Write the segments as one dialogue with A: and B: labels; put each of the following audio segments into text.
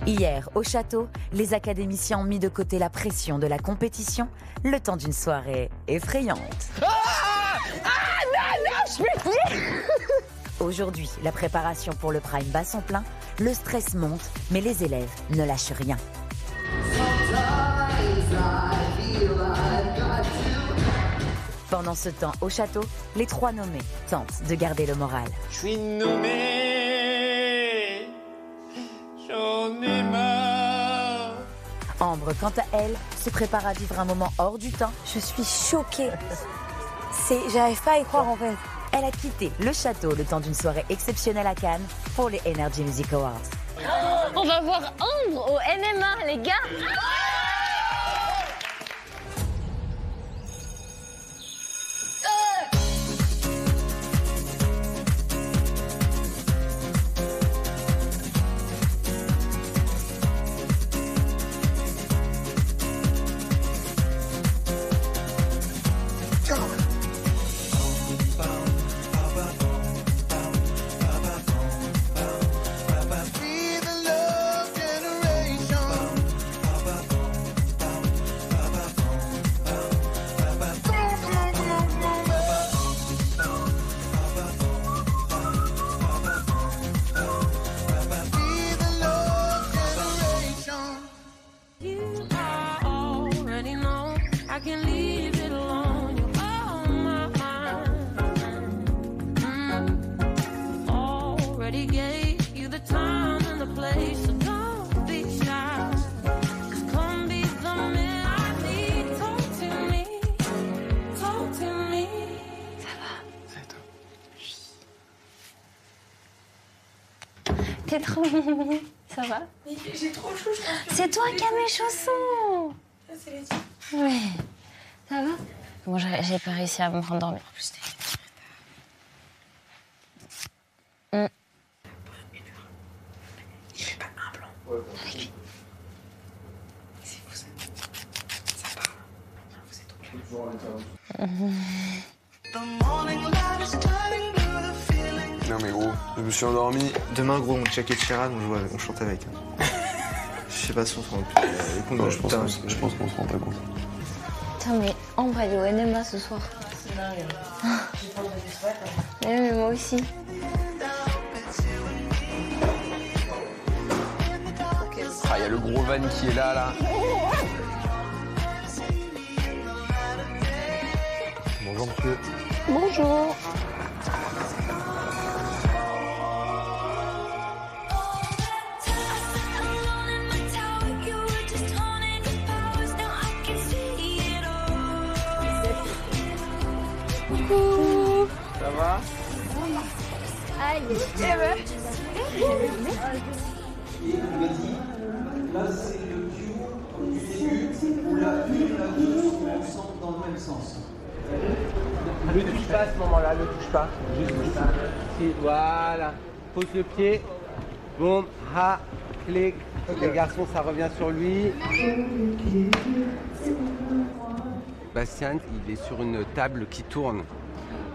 A: Hier, au château, les académiciens ont mis de côté la pression de la compétition, le temps d'une soirée effrayante. Aujourd'hui, la préparation pour le prime bat son plein, le stress monte, mais les élèves ne lâchent rien. Pendant ce temps, au château, les 3 nommés tentent de garder le moral.
B: Je suis nommé, j'en ai marre.
A: Ambre, quant à elle, se prépare à vivre un moment hors du temps.
C: Je suis choquée. J'arrive pas à y croire en fait.
A: Elle a quitté le château le temps d'une soirée exceptionnelle à Cannes pour les Energy Music Awards.
D: On va voir Ambre au NMA, les gars. T'es trop mimi, ça va?
C: J'ai trop chaud, je pense.
D: C'est toi qui as mes chaussons.
C: Ça, c'est les tiens.
D: Ouais. Ça va? Bon, j'ai pas réussi à me rendormir. En plus,
C: Il fait pas un blanc. Avec lui. C'est vous, ça parle. Vous êtes au
E: Non mais gros, je me suis endormi.
F: Demain gros, on check Ed Sheeran, on chante avec. Je sais pas si on se rend compte.
E: Je pense qu'on se rend pas compte.
D: Putain, mais Ambre, elle est au NMA ce soir.
C: J'ai pas envie de se faire.
D: Mais moi aussi.
E: Ah, il y a le gros van qui est là. Bonjour monsieur.
D: Bonjour.
C: Coucou.
E: Ça va?
D: Aïe.
G: Et il me dit, là c'est le duo du début où la 1 et la 2 sont ensemble dans le même sens.
H: Ne touche pas à ce moment-là, ne touche pas. Juste ça. Voilà. Pose le pied. Boum, ha, clic. Les garçons, ça revient sur lui. Bastien, il est sur une table qui tourne.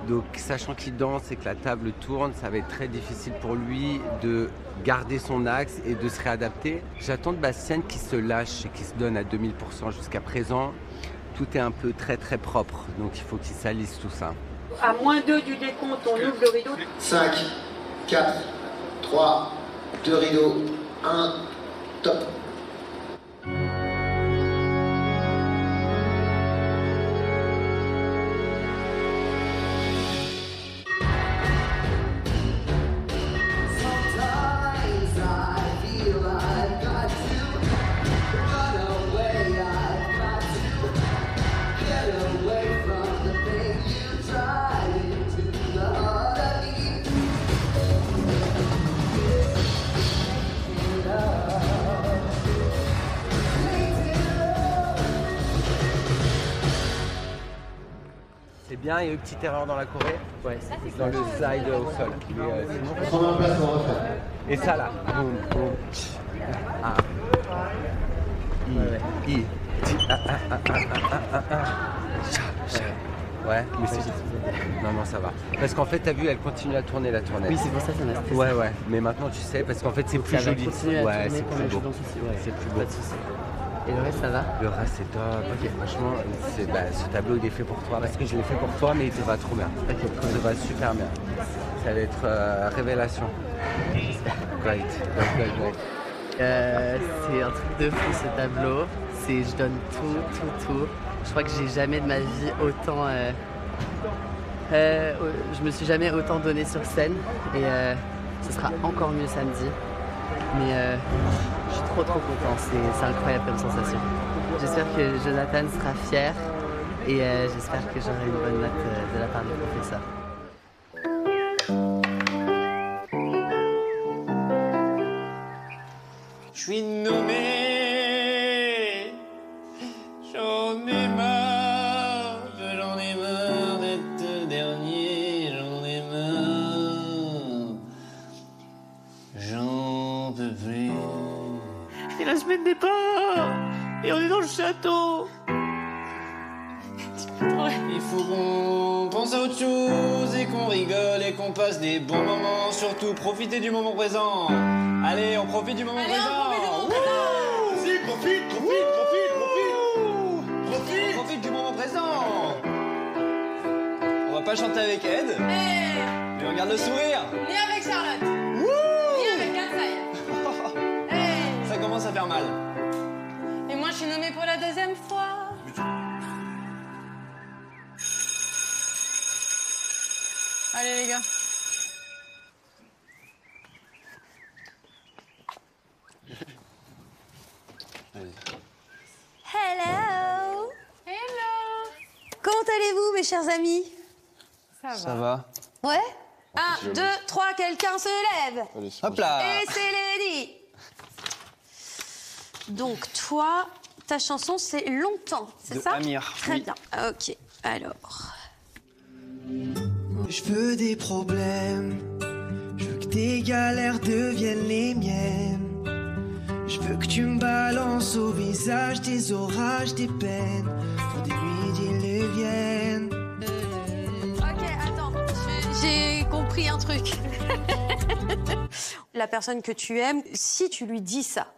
H: Donc, sachant qu'il danse et que la table tourne, ça va être très difficile pour lui de garder son axe et de se réadapter. J'attends de Bastien qu'il se lâche et qu'il se donne à 2000% jusqu'à présent. Tout est un peu très très propre, donc il faut qu'il salisse tout ça.
I: À -2 du décompte, on ouvre le rideau.
G: 5, 4, 3, 2 rideaux, 1, top.
H: C'est bien, il y a eu une petite erreur dans la Corée. Ouais, dans le side au sol.
G: Prends en place, on va faire.
H: Et ça là. Boum, boum. Ah. I. Cha, cha. Ouais, mais c'est... Non, ça va. Parce qu'en fait, t'as vu, elle continue à tourner la tournette.
J: Oui, c'est pour ça que ça m'a stressé.
H: Ouais. Mais maintenant, tu sais, parce qu'en fait, c'est plus joli.
J: Ouais,
H: c'est plus beau. C'est plus beau.
J: Pas de soucis. Et le reste, ça va?
H: Le reste, c'est top. Ok, franchement, ce tableau, il est fait pour toi. Parce que je l'ai fait pour toi, mais il te va trop bien. Il te va super bien. Ça va être révélation. Great.
J: C'est un truc de fou, ce tableau. Je donne tout. Je crois que j'ai jamais de ma vie autant... je me suis jamais autant donné sur scène. Et ce sera encore mieux samedi. Mais je suis trop content, c'est incroyable comme sensation. J'espère que Jonathan sera fier et j'espère que j'aurai une bonne note de la part du professeur.
B: Je suis nommé, j'en ai marre d'être le dernier, j'en ai marre, j'en peux plus. C'est la semaine départ et on est dans le château. Il faut qu'on pense à autre chose et qu'on rigole et qu'on passe des bons moments. Surtout profiter du moment présent. Allez, on profite du moment présent.
G: Si, profite.
B: On profite du moment présent. On va pas chanter avec Ed. Mais regarde le sourire.
C: Ni avec Charlotte. Ni avec Katsai.
B: Ça commence à faire mal.
C: Et moi, je suis nommée pour la deuxième fois. Allez, les gars.
K: Hello. Comment allez-vous, mes chers amis?
B: Ça va.
K: Ouais. 1, 2, 3, quelqu'un se lève.
B: Hop là.
K: Et c'est Lady. Donc, toi, ta chanson, c'est Longtemps, c'est ça?
B: Amir.
K: Très bien. Ok, alors...
G: Je veux des problèmes, je veux que tes galères deviennent les miennes. Je veux que tu me balances au visage des orages, des peines, pour des nuits diluviennes.
K: Ok, attends, j'ai compris un truc. La personne que tu aimes, si tu lui dis ça,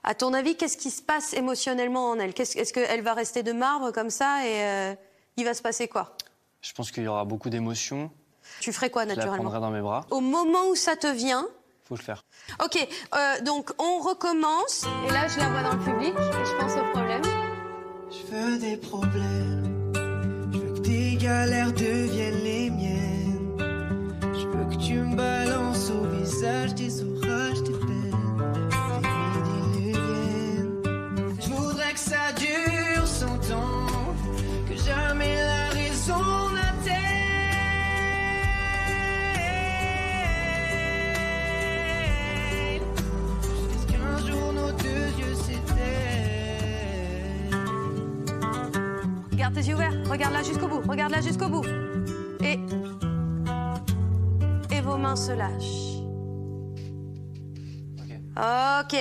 K: à ton avis, qu'est-ce qui se passe émotionnellement en elle? Est-ce qu'elle va rester de marbre comme ça et il va se passer quoi?
L: Je pense qu'il y aura beaucoup d'émotions.
K: Tu ferais quoi,
L: Je la
K: naturellement?
L: prendrai dans mes bras.
K: Au moment où ça te vient...
L: Faut le faire.
K: Ok, donc on recommence. Et là, je la vois dans le public et je pense au problème.
G: Je veux des problèmes, je veux que tes galères deviennent les miennes. Je veux que tu me balances au visage des orages, des peines, des nuits diluviennes. Je voudrais que ça dure 100 ans, que jamais la raison n'atteigne. Jusqu'à ce qu'un jour nos deux yeux s'éteignent.
K: Garde tes yeux ouverts, regarde là jusqu'au bout, regarde là jusqu'au bout. Et vos mains se lâchent. Ok.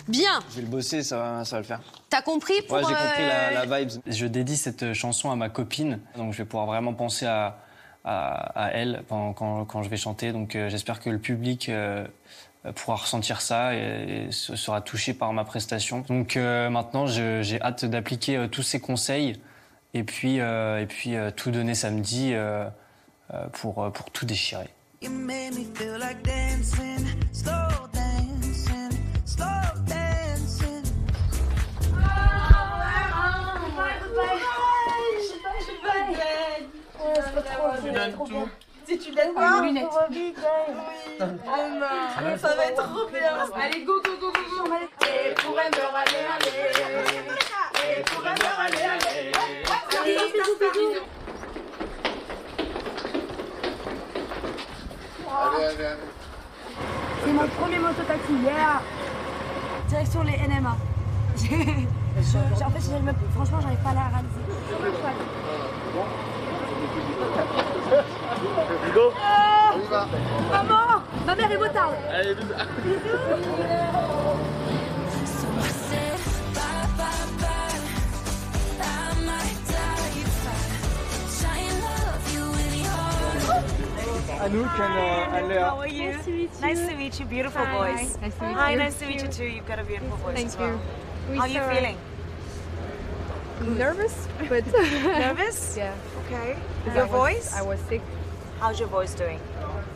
K: Bien.
L: Je vais le bosser, ça va le faire.
K: T'as compris pour...
L: Ouais, j'ai compris la vibes. Je dédie cette chanson à ma copine, donc je vais pouvoir vraiment penser à elle quand je vais chanter. Donc j'espère que le public pourra ressentir ça et sera touché par ma prestation. Donc maintenant, j'ai hâte d'appliquer tous ces conseils et puis tout donner samedi pour tout déchirer.
G: You made me feel like dancing, slow dancing, slow dancing.
B: Tu donnes tout.
C: Si tu donnes quoi? Une lunette. Ça va être trop bien. Allez, go. Et pour elle me râler, allez. Et pour elle me râler, allez.
E: Allez.
M: C'est mon premier mototaxi, yeah. Direction les NMA. En fait, franchement, j'arrive pas à la réaliser.
E: Hugo, on y va.
M: Maman, ma mère est motarde.
E: Allez, bisous.
G: Bye, bye, bye. I might die if I
N: Anouk and Alea.
O: How are you?
P: Nice to meet you.
O: Nice to meet you. Beautiful
P: Hi.
O: voice.
P: Nice to meet
O: Hi,
P: you.
O: nice to meet you too. You've got a beautiful voice
P: Thank
O: as well.
P: you.
O: How are you feeling?
P: Nervous, but
O: Nervous?
P: Yeah.
O: Okay.
P: Because
O: Your voice?
P: I was sick.
O: How's your voice doing?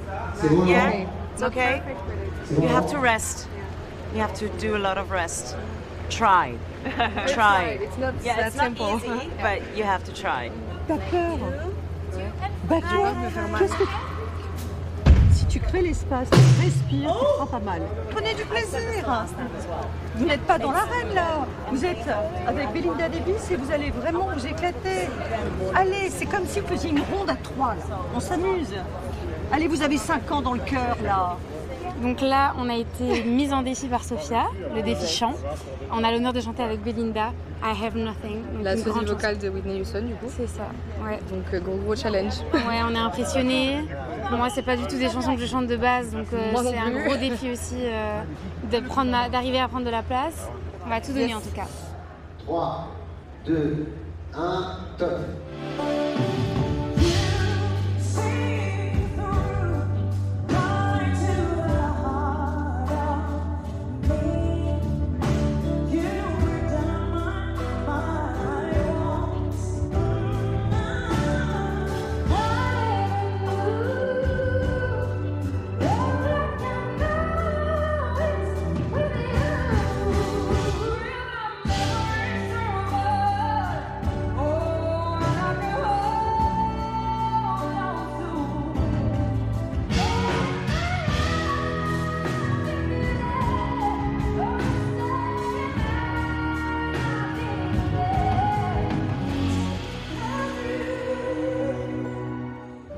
P: Yeah.
O: Yeah? It's
P: Not
O: okay?
P: perfect, but it's
O: You have to rest. You have to do a lot of rest. Try.
P: I
O: Try.
P: tried. It's not
O: Yeah,
P: that
O: it's not
P: simple.
O: easy, but you have to try.
Q: T'as peur. Bah toi, qu'est-ce que... Si tu crées l'espace, tu respires, tu prends pas mal. Prenez du plaisir. Vous n'êtes pas dans l'arène là. Vous êtes avec Belinda Davis et vous allez vraiment vous éclater. Allez, c'est comme si vous faisiez une ronde à 3 là. On s'amuse. Allez, vous avez 5 ans dans le cœur là.
P: Donc là, on a été mise en défi par Sophia, le défi chant. On a l'honneur de chanter avec Belinda, I Have Nothing. Donc
R: La
P: une
R: sosie
P: grande
R: vocale
P: chanson.
R: de Whitney Houston, du coup.
P: C'est ça, ouais.
R: Donc gros challenge.
P: Ouais, on est impressionnés. Moi, c'est pas du tout des chansons que je chante de base, donc
R: Moi non
P: c'est un
R: plus.
P: gros défi aussi d'arriver à prendre de la place. On va tout donner en tout cas.
S: 3, 2, 1, top.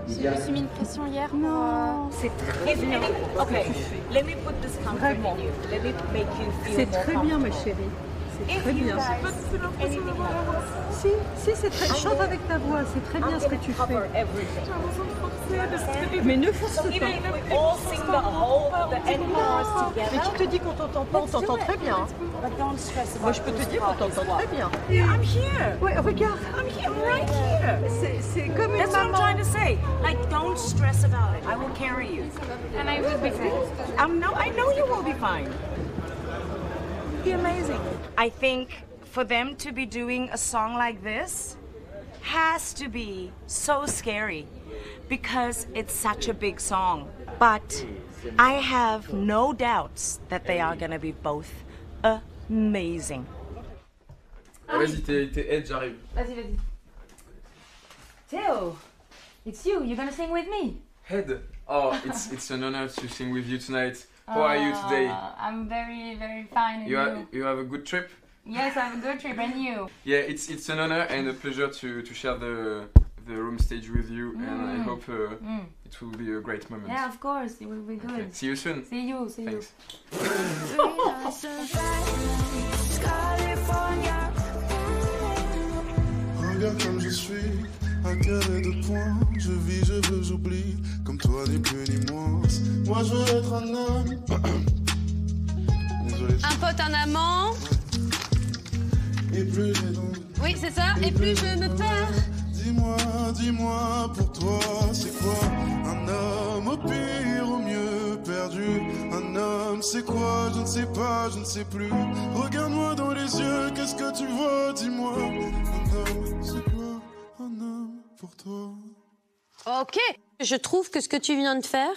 P: Je me suis mis une pression hier.
Q: Non, c'est très bien.
O: Okay, let me put this comfort in you. Let me make you feel
Q: C'est
O: more
Q: très bien, ma
O: comfortable.
Q: chérie. C'est
O: If
Q: très
O: you
Q: bien.
O: guys anything else,
Q: Si, c'est très... Chante avec ta voix, c'est très bien
O: I'm
Q: ce que
O: gonna
Q: tu
O: cover
Q: fais.
O: everything.
Q: Mais ne force
O: So
Q: pas.
O: even if we all sing the end chorus
Q: Mais
O: together.
Q: qui te dit qu'on t'entend pas? On t'entend très bien.
O: But don't stress about
Q: Moi, je peux te
O: those
Q: dire qu'on
O: parts as
Q: t'entend
O: well.
Q: très bien.
O: Yeah, I'm here.
Q: Ouais, regarde.
O: I'm here. I'm right here.
Q: C'est comme une
O: That's what I'm
Q: maman.
O: trying to say. Like, don't stress about it. I will carry you.
P: And I will be fine.
O: I know you will be fine. Be amazing. I think for them to be doing a song like this has to be so scary because it's such a big song. But I have no doubts that they are going to be both amazing.
T: Vas-y, t'es Ed, j'arrive.
P: Vas-y.
A: Theo, it's you. You're gonna sing with me.
T: Ed, oh, it's an honor to sing with you tonight. How are you today?
P: I'm very, very fine. And
T: You have a good trip?
P: Yes, I have a good trip. And you?
T: Yeah, it's an honor and a pleasure to share the room stage with you, and I hope it will be a great moment.
P: Yeah, of course. It will be good.
T: Okay. See you soon.
P: See you.
T: Thanks.
U: Regarde comme je suis, un carré de points. Je vis, je veux, j'oublie. Comme toi, ni plus ni moins. Moi, je veux être un homme. Désolé.
K: Un pote, un amant.
U: Et plus j'ai donc.
K: Oui, c'est ça. Et plus je me perds.
U: Dis-moi, pour toi, c'est quoi un homme au pire, au mieux perdu? Un homme, c'est quoi? Je ne sais pas, je ne sais plus. Regarde-moi dans les yeux, qu'est-ce que tu vois? Dis-moi, un homme, c'est quoi un homme pour toi?
K: Ok. Je trouve que ce que tu viens de faire,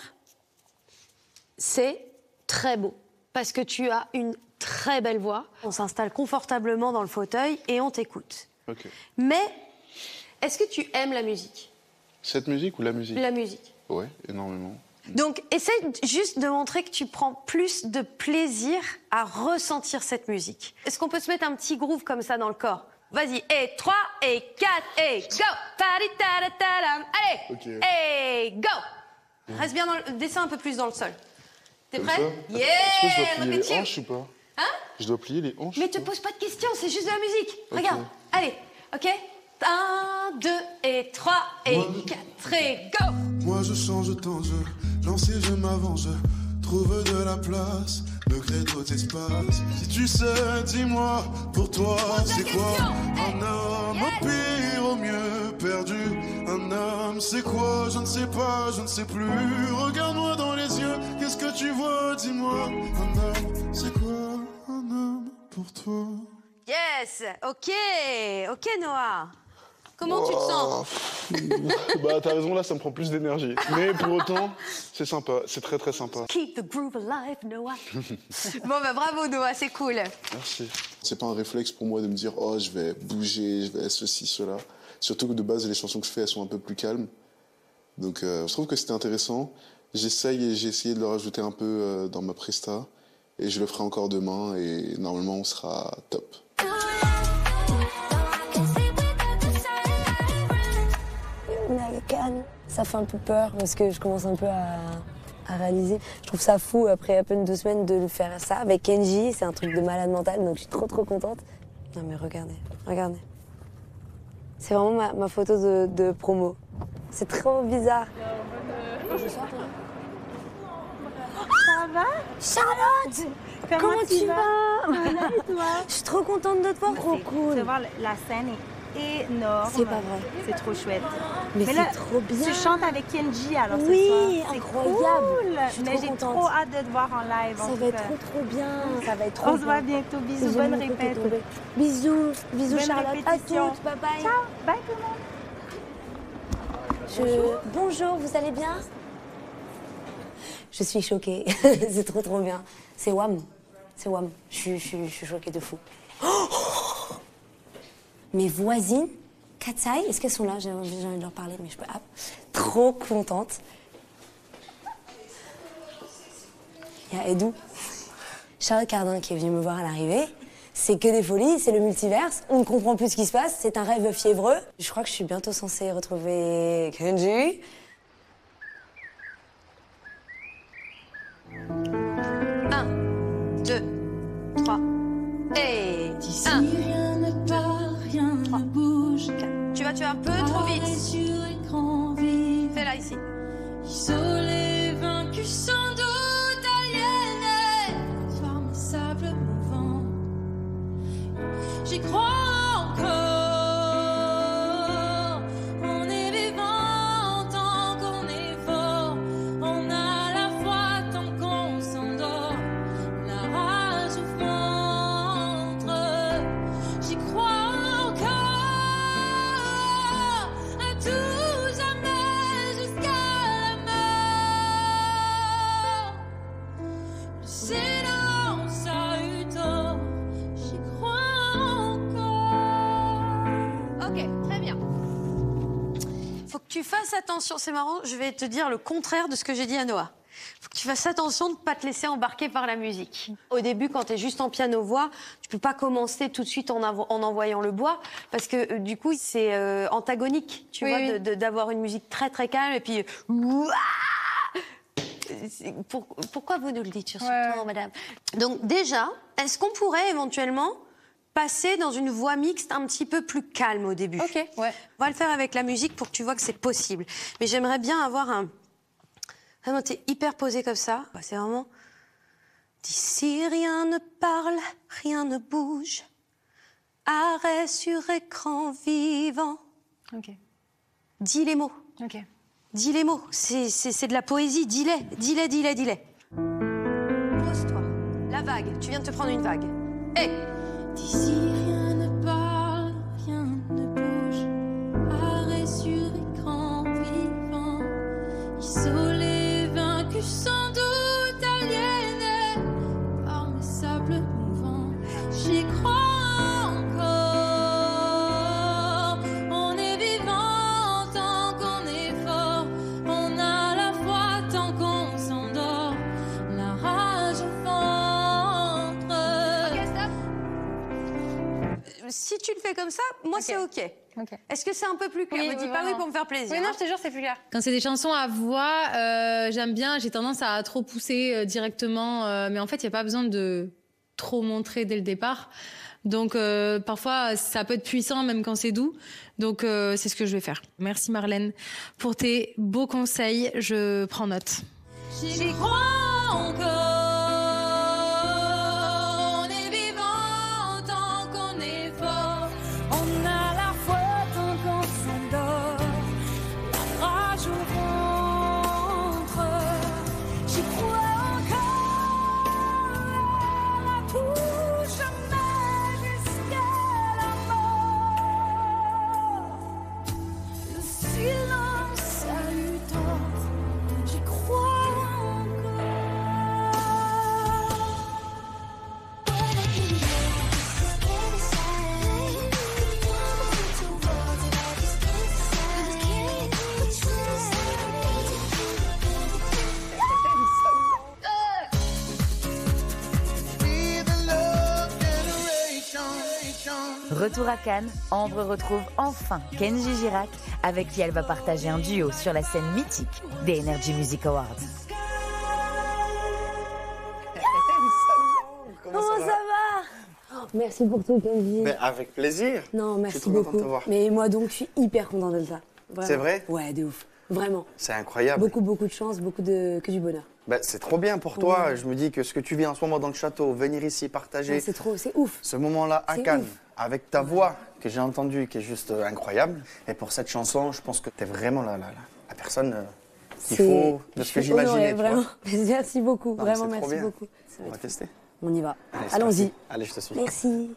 K: c'est très beau. Parce que tu as une très belle voix. On s'installe confortablement dans le fauteuil et on t'écoute.
U: Ok.
K: Mais, est-ce que tu aimes la musique?
U: Cette musique ou la musique?
K: La musique.
U: Ouais, énormément.
K: Donc, essaie juste de montrer que tu prends plus de plaisir à ressentir cette musique. Est-ce qu'on peut se mettre un petit groove comme ça dans le corps? Vas-y, et 3, et 4, et go! Tari-tara-taram. Allez!
U: Ok.
K: Et go! Reste bien dans le... Descends un peu plus dans le sol. T'es
U: Comme
K: prêt?
U: ça?
K: Yeah!
U: Est-ce que je dois plier
K: Look at
U: les
K: you.
U: hanches ou pas?
K: Hein?
U: Je dois plier les hanches?
K: Mais te pose pas de questions, c'est juste de la musique.
U: Ok.
K: Regarde, allez, ok? 1, 2, et 3, et 4, et go!
U: Moi je change de temps, je lance et je m'avance, je trouve de la place, me crée trop d'espace. Si tu sais, dis-moi, pour toi c'est quoi un homme au pire, au mieux perdu? Un homme, c'est quoi? Je ne sais pas, je ne sais plus. Regarde-moi dans les yeux, qu'est-ce que tu vois? Dis-moi. Un homme, c'est quoi? Un homme pour toi.
K: Yes. Ok Noah. Comment tu te sens?
U: Bah t'as raison, là ça me prend plus d'énergie. Mais pour autant, c'est sympa, c'est très très sympa.
K: Keep the groove alive, Noah. Bon bah bravo Noah, c'est cool.
U: Merci. C'est pas un réflexe pour moi de me dire oh je vais bouger, je vais ceci, cela. Surtout que de base les chansons que je fais elles sont un peu plus calmes. Donc je trouve que c'était intéressant. J'ai essayé de le rajouter un peu dans ma presta. Et je le ferai encore demain et normalement on sera top.
N: Ça fait un peu peur parce que je commence un peu à réaliser. Je trouve ça fou après à peine 2 semaines de faire ça avec Kenji. C'est un truc de malade mental, donc je suis trop contente. Non mais regardez. C'est vraiment ma photo de promo. C'est trop bizarre. Je sors,
C: Ça va?
N: Charlotte! Comment tu vas?
C: Et toi?
N: Je suis trop contente de te voir, trop cool.
C: De voir la scène est énorme.
N: C'est pas vrai.
C: C'est trop chouette.
N: Mais
C: là,
N: c'est trop bien.
C: Tu chantes avec Kenji alors ce soir.
N: Oui,
C: C'est
N: incroyable.
C: Cool.
N: Je suis
C: mais j'ai
N: contente.
C: trop hâte de te voir en live.
N: Ça va être trop bien. Ça va être trop
C: On
N: bien.
C: se voit bientôt. Bisous, bonne répète.
N: Bisous
C: Bonne
N: Charlotte.
C: répétition.
N: À toutes. Bye bye.
C: Ciao. Bye tout le monde.
N: Bonjour, vous allez bien? Je suis choquée. C'est trop bien. C'est Wham. Je suis choquée de fou. Oh, mes voisines, Katsai, est-ce qu'elles sont là? J'ai envie de leur parler, mais je peux. Trop contente. Il y a Edou, Charlotte Cardin qui est venue me voir à l'arrivée. C'est que des folies, c'est le multiverse. On ne comprend plus ce qui se passe. C'est un rêve fiévreux. Je crois que je suis bientôt censée retrouver Kenji. Un, 2, 3. Et
C: D'ici
N: rien ne part, rien ne bouge. Tu vas un peu trop vite. Fais-la ici.
C: Isolé, vaincu sans doute, aliéné, forme sable mouvant. J'y crois encore. On est vivant tant qu'on est fort. On a la foi tant qu'on s'endort. La rage au ventre. J'y crois encore. À tout jamais jusqu'à la mort. Le silence a eu tort. J'y crois encore.
K: Ok, très bien. Faut que tu fasses attention. C'est marrant, je vais te dire le contraire de ce que j'ai dit à Noah. Faut que tu fasses attention de ne pas te laisser embarquer par la musique. Au début, quand tu es juste en piano-voix, tu peux pas commencer tout de suite en envoyant le bois, parce que du coup, c'est antagonique, tu vois, d'avoir une musique très calme, et puis... Pourquoi vous nous le dites sur ce ton, madame? Donc déjà, est-ce qu'on pourrait éventuellement passer dans une voix mixte un petit peu plus calme au début? Ok, ouais. On va le faire avec la musique pour que tu vois que c'est possible. Mais j'aimerais bien avoir un... Vraiment, t'es hyper posé comme ça. C'est vraiment... D'ici, rien ne parle, rien ne bouge. Arrêt sur écran vivant.
P: Ok.
K: Dis les mots.
P: Ok.
K: Dis les mots. C'est de la poésie. Dis-les. Dis-les. Pose-toi. La vague. Tu viens de te prendre une vague. Hé.
C: D'ici rien ne parle, rien ne bouge. Arrêt sur écran vivant. Isolé, vaincu sans doute, aliéné par mes sables mouvants. J'y crois encore. On est vivant tant qu'on est fort. On a la foi tant qu'on s'endort. La rage au ventre.
K: Ok, stop. Si tu le fais comme ça, moi c'est ok. Est-ce que c'est un peu plus clair? Me dis pas oui pour me faire plaisir.
P: Oui, non, je te jure, c'est plus clair.
V: Quand c'est des chansons à voix, j'aime bien, j'ai tendance à trop pousser directement, mais en fait, il n'y a pas besoin de trop montrer dès le départ. Donc, parfois, ça peut être puissant, même quand c'est doux. Donc, c'est ce que je vais faire. Merci Marlène pour tes beaux conseils. Je prends note.
C: J'y crois encore. On est vivant tant qu'on est fort. On a la foi tant qu'on s'endort.
A: Retour à Cannes, Ambre retrouve enfin Kenji Girac, avec qui elle va partager un duo sur la scène mythique des Energy Music Awards.
N: Comment ça va? Merci pour tout, Kenji.
E: Mais avec plaisir.
N: Non,
E: Je
N: merci
E: suis trop content
N: beaucoup.
E: de te voir.
N: Mais moi donc, je suis hyper contente d'être là. Vraiment.
E: C'est vrai?
N: Ouais, de ouf. Vraiment.
E: C'est incroyable.
N: Beaucoup de chance, que du bonheur.
E: Ben, c'est trop bien pour toi.
N: Ouais.
E: Je me dis que ce que tu vis en ce moment dans le château, venir ici partager
N: Ouais, c'est ouf.
E: ce moment-là à
N: C'est
E: Cannes,
N: ouf.
E: avec ta voix que j'ai entendue, qui est juste incroyable. Et pour cette chanson, je pense que tu es vraiment la personne qu'il faut, de ce que j'imaginais. tu vois.
N: Vraiment. Merci beaucoup.
E: Non, mais
N: Vraiment,
E: c'est trop
N: merci
E: bien.
N: beaucoup.
E: On va tester.
N: On y va.
E: Allez, c'est
N: Allons-y.
E: parti. Allez, je te suis.
N: Merci.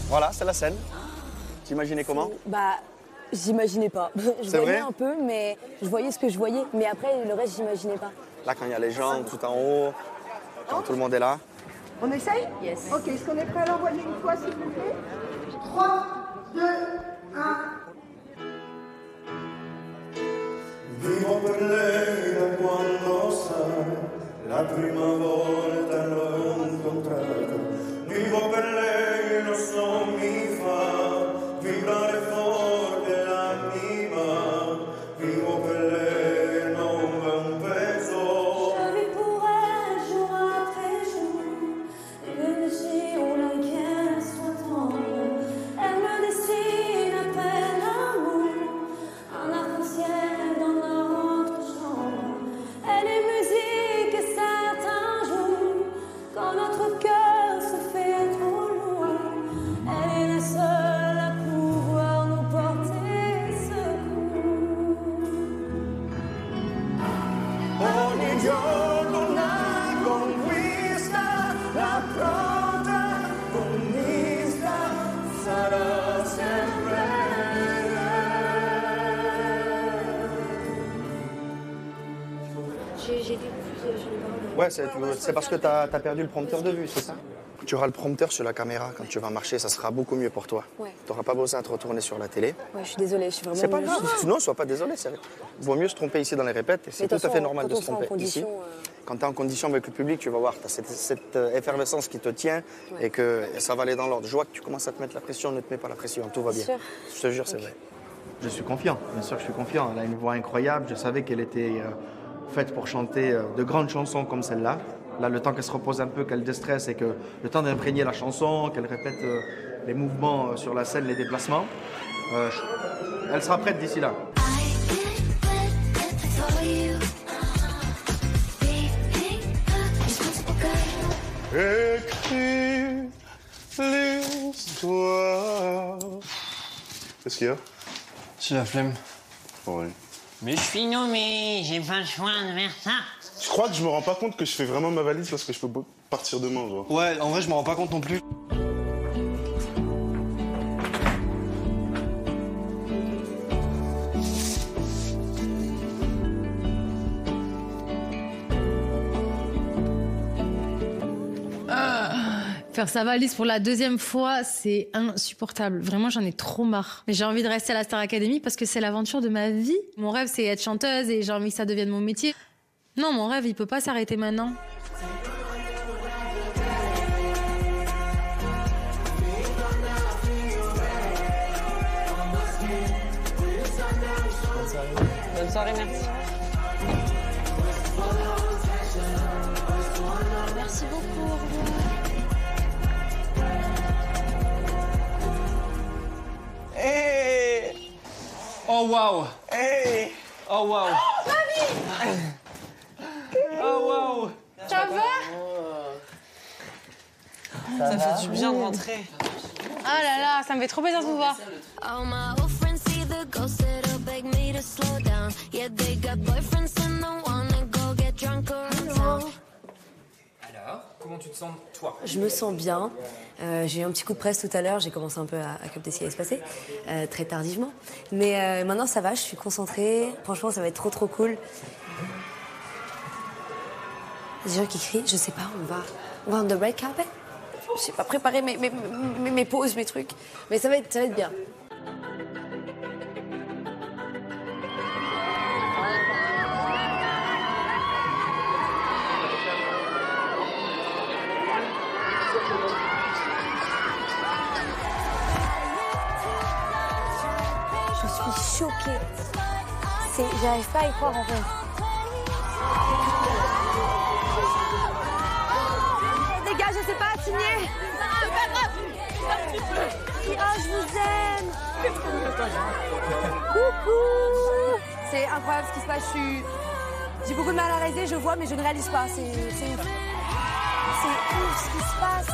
E: Voilà, c'est la scène. T'imaginais comment?
N: Bah, j'imaginais pas. Je
E: C'est
N: voyais
E: vrai
N: un peu, mais je voyais ce que je voyais. Mais après, le reste, j'imaginais pas.
E: Là, quand il y a les gens tout en haut, quand tout le monde est là.
Q: On essaye?
N: Yes.
Q: Ok, est-ce qu'on est prêt à l'envoyer une fois, s'il vous plaît? 3, 2, 1.
U: Vivo per lei da quando sai, la prima volta l'ho incontrata. Vivo per lei, lo so, mi fa vibrare forte l'anima. Vivo per lei, non va un peso.
C: Je vis pour elle jour après jour, même si on l'inquiète soit tendre. Elle me dessine à peine l'amour, un arc-en-ciel dans notre chambre. Elle est musique et certains jours, quand notre cœur se fait trop lourd, elle est la seule à pouvoir nous porter secours.
U: Ogni giorno una conquista, la protagonista sarà sempre
N: J'ai vu plus.
E: Ouais, c'est parce que tu as perdu le prompteur de vue, c'est ça? Tu auras le prompteur sur la caméra quand tu vas marcher, ça sera beaucoup mieux pour toi.
N: Ouais.
E: Tu n'auras pas besoin de te retourner sur la télé.
N: Ouais, je suis désolée, je suis vraiment.
E: C'est pas grave, non, sois pas désolé. Il vaut mieux se tromper ici dans les répètes et c'est
N: Mais
E: tout
N: de toute
E: à fait
N: façon,
E: normal de
N: quand
E: se
N: on sera en
E: tromper ici.
N: condition,
E: Quand tu es en condition avec le public, tu vas voir, tu as cette effervescence qui te tient et que ça va aller dans l'ordre. Je vois que tu commences à te mettre la pression, ne te mets pas la pression, tout va bien.
N: Sûr.
E: Je te jure, c'est vrai. Je suis confiant, bien sûr que je suis confiant. Elle a une voix incroyable, je savais qu'elle était faite pour chanter de grandes chansons comme celle-là. Là, le temps qu'elle se repose un peu, qu'elle déstresse et que le temps d'imprégner la chanson, qu'elle répète les mouvements sur la scène, les déplacements, elle sera prête d'ici là.
U: écrire l'histoire. Qu'est-ce qu'il y a?
L: J'ai la flemme.
U: Ouais.
D: Mais je suis nommé, j'ai pas le choix de faire ça.
U: Je crois que je me rends pas compte que je fais vraiment ma valise parce que je peux partir demain, genre.
L: Ouais, en vrai, je me rends pas compte non plus.
V: Faire sa valise pour la deuxième fois, c'est insupportable. Vraiment, j'en ai trop marre. Mais j'ai envie de rester à la Star Academy parce que c'est l'aventure de ma vie. Mon rêve, c'est être chanteuse et j'ai envie que ça devienne mon métier. Non, mon rêve, il peut pas s'arrêter maintenant.
J: Bonne soirée, merci.
C: Merci beaucoup, au revoir.
L: Hey! Oh waouh!
U: Hey!
L: Oh waouh! Oh waouh!
V: Ça va?
J: Ça fait du bien de rentrer.
V: Ah là là, ça me fait trop plaisir de vous voir.
C: All my old friends see the ghost that'll beg me to slow down. Yeah, they got boyfriends and don't wanna go get drunk around town.
F: Alors, comment tu te sens, toi?
N: Je me sens bien. J'ai eu un petit coup de presse tout à l'heure. J'ai commencé un peu à capter ce qui allait se passer, très tardivement. Mais maintenant, ça va, je suis concentrée. Franchement, ça va être trop cool. Des gens qui crient, je sais pas, on va on the red carpet. J'ai pas préparé mes pauses, mes trucs. Mais ça va être bien. choquée. J'arrive pas à y croire en fait. Les gars, je sais pas signer. C'est pas grave. Oh, je vous aime. Coucou. C'est incroyable ce qui se passe. J'ai beaucoup de mal à réaliser, je vois, mais je ne réalise pas. C'est ouf. C'est ouf ce qui se passe.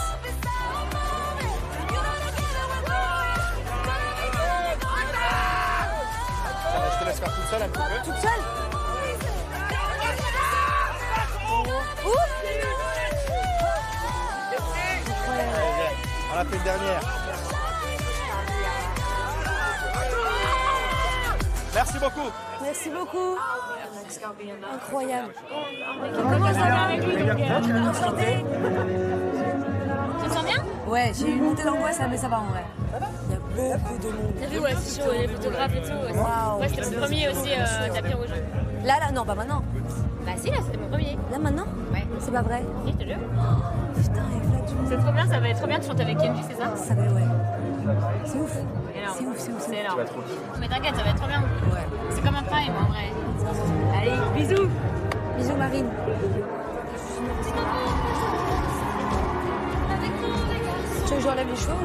E: Je te laisse faire toute seule un petit peu.
N: Toute seule? Ouf.
E: On a fait une dernière. Merci beaucoup.
N: Merci beaucoup. Incroyable.
C: Comment ça va avec lui?
N: Enchantée.
C: Tu te sens bien?
N: Ouais, j'ai eu une montée d'angoisse, mais ça va en vrai. Il y a beaucoup de monde.
C: T'as vu, ouais, c'est chaud, les photographes et tout.
N: Waouh.
C: Ouais, c'était mon premier aussi tapis rouge.
N: Là, non, pas maintenant.
C: Bah si, là, c'était mon premier.
N: Là, maintenant?
C: Ouais.
N: C'est pas vrai?
C: Si, je te jure.
N: Putain,
C: c'est trop bien, ça va être trop bien de chanter avec Kenji, c'est ça?
N: Ça va, ouais. C'est ouf.
C: Énorme.
N: C'est ouf, c'est ouf.
C: C'est énorme. Mais t'inquiète, ça va être trop bien. Ouais. C'est comme un prime en vrai. Allez, bisous.
N: Bisous, Marine. Tu veux que je enlève les cheveux ou...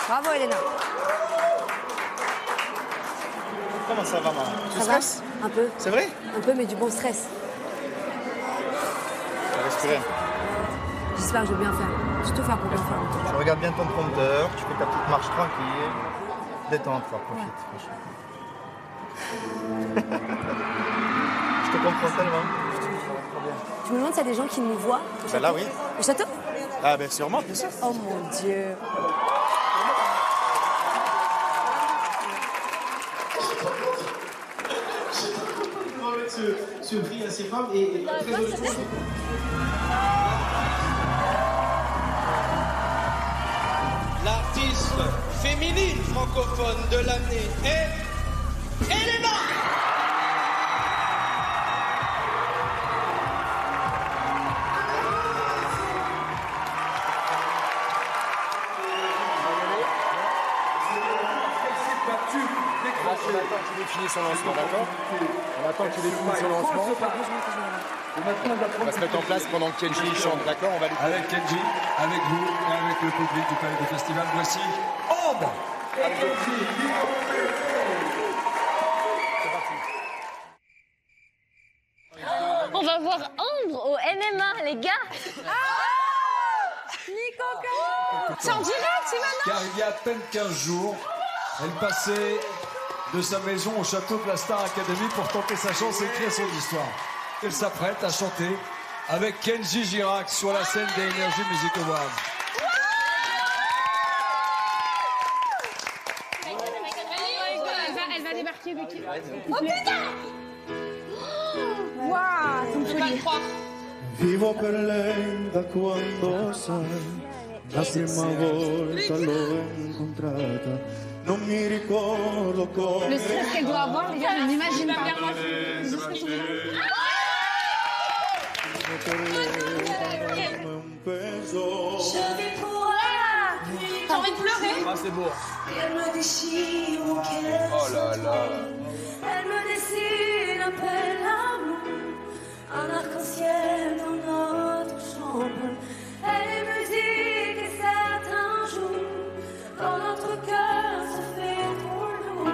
N: Bravo, Elena.
E: Comment ça va, maman? Tu stresses?
N: Un peu.
E: C'est vrai?
N: Un peu, mais du bon stress.
E: Respirer.
N: J'espère que je vais bien faire. Je vais tout faire pour bien faire.
E: Tu regardes bien ton prompteur, tu fais ta petite marche tranquille. Détends-toi, profite. Je te comprends tellement.
N: Tu me demandes s'il y a des gens qui nous voient?
E: Ben là, oui.
N: Au château?
E: Ah ben sûrement, bien sûr.
N: Oh mon Dieu.
S: Ce prix à ces femmes et très honnêtement.
H: L'artiste féminine francophone de l'année est Elena.
E: On attend qu'il ait fini son lancement, d'accord? On attend qu'il ait fini son lancement. On va se mettre en place pendant que Kenji chante, d'accord? On va lui...
I: Avec Kenji, avec vous et avec le public du Palais des Festivals, voici Ambre.
C: On va voir Ambre au NMA, les gars.
N: Nico,
C: c'est en direct, c'est maintenant.
I: Car il y a à peine 15 jours, elle passait de sa maison au château de la Star Academy pour tenter sa chance et écrire son histoire. Elle s'apprête à chanter avec Kenji Girac sur la scène des Energy Music Awards.
P: Elle va débarquer avec qui?
C: Oh putain!
P: Waouh, c'est une folie.
U: Vivo per lei da quando sai, la prima volta l'ho incontrata, non mi ricordo come.
P: Le stress qu'elle doit avoir, les gars, je n'imagine pas.
C: T'as envie de pleurer?
H: Ah, c'est beau.
C: Elle me déchire au cœur.
H: Oh là là.
C: Elle me dessine un bel amour, un arc-en-ciel dans notre chambre. Elle est musique et certains jours, dans notre cœur se fait trop lourd.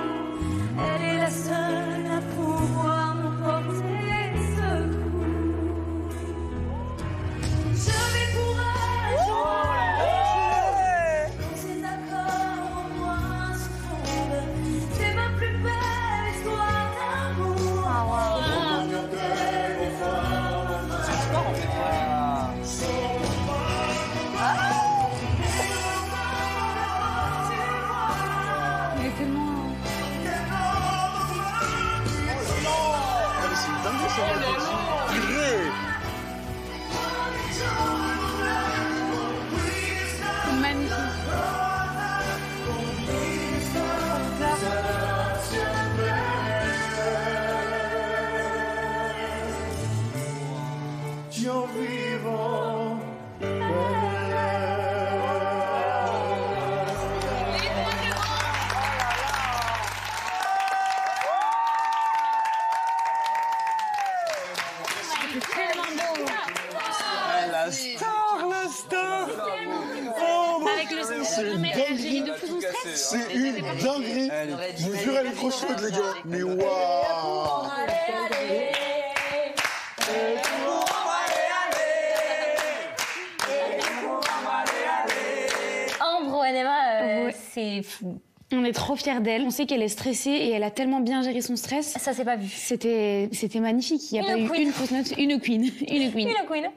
C: Elle est la seule à pouvoir nous porter secours. Je vais pour elle jouer tous ces accords en moi se fondent. C'est ma plus belle histoire d'amour.
H: C'est sport en fait.
U: c'est une dinguerie. C'est une dinguerie. Je vous jure, elle est trop chaude, les gars. Mais waouh.
B: Ambre Wanema, c'est fou.
P: On est trop fiers d'elle. On sait qu'elle est stressée et elle a tellement bien géré son stress.
B: Ça s'est pas vu.
P: C'était magnifique. Il n'y a pas eu une fausse note. Une queen. Une queen.
B: Une queen.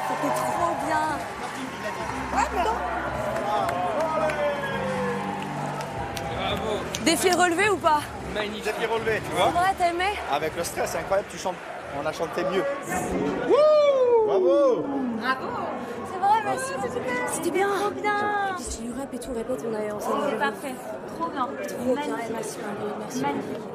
N: C'était trop bien.
F: Bravo.
N: Défi relevé ou pas?
E: Magnifique. Défi relevé, tu vois.
N: C'est vrai, t'as aimé?
E: Avec le stress, c'est incroyable, tu chantes. On a chanté mieux. Wouh! Bravo!
N: Bravo! C'est vrai, merci. C'était bien. Trop bien. Si tu rap et tout, répète, on a ensemble.
B: C'est parfait. Trop bien.
N: Trop bien. Merci, merci. Magnifique.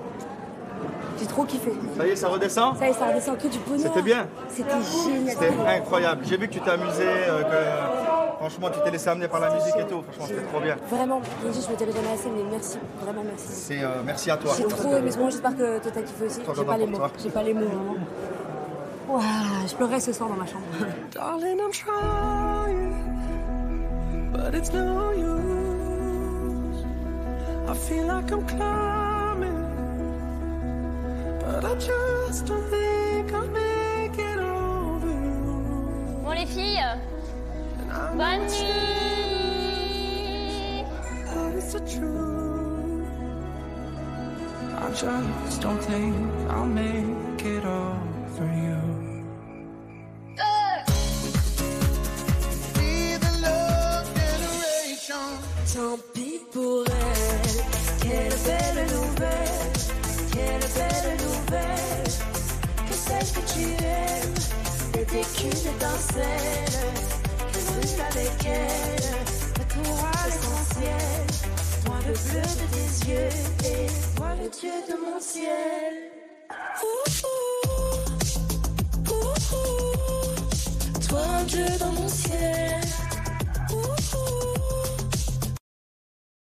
N: J'ai trop kiffé.
E: Ça y est, ça redescend?
N: Ça y est, ça redescend, que du bonheur.
E: C'était bien?
N: C'était génial.
E: C'était incroyable. J'ai vu que tu t'es amusé, que franchement tu t'es laissé amener par la musique et tout. Franchement, c'était trop bien.
N: Vraiment, je me dirais jamais assez, mais merci. Vraiment merci.
E: C'est merci à toi.
N: J'ai trop aimé ce moment, j'espère que toi t'as kiffé aussi. J'ai pas les mots. J'ai pas les mots, vraiment. Waouh, je pleurais ce soir dans ma chambre.
G: Darling, I'm trying, but it's no use. I feel like I'm climbing, but I just don't think I'll make it over you.
B: Bon les filles, bonne nuit.
G: It's the truth. I just don't think I'll make it over you.
C: Tant pis pour elle, quelle belle nouvelle, quelle belle nouvelle, que celle que tu aimes n'était qu'une étincelle, que brûle avec elle, retour à l'essentiel, toi le bleu de tes yeux et moi le Dieu de mon ciel. Toi un Dieu dans mon ciel.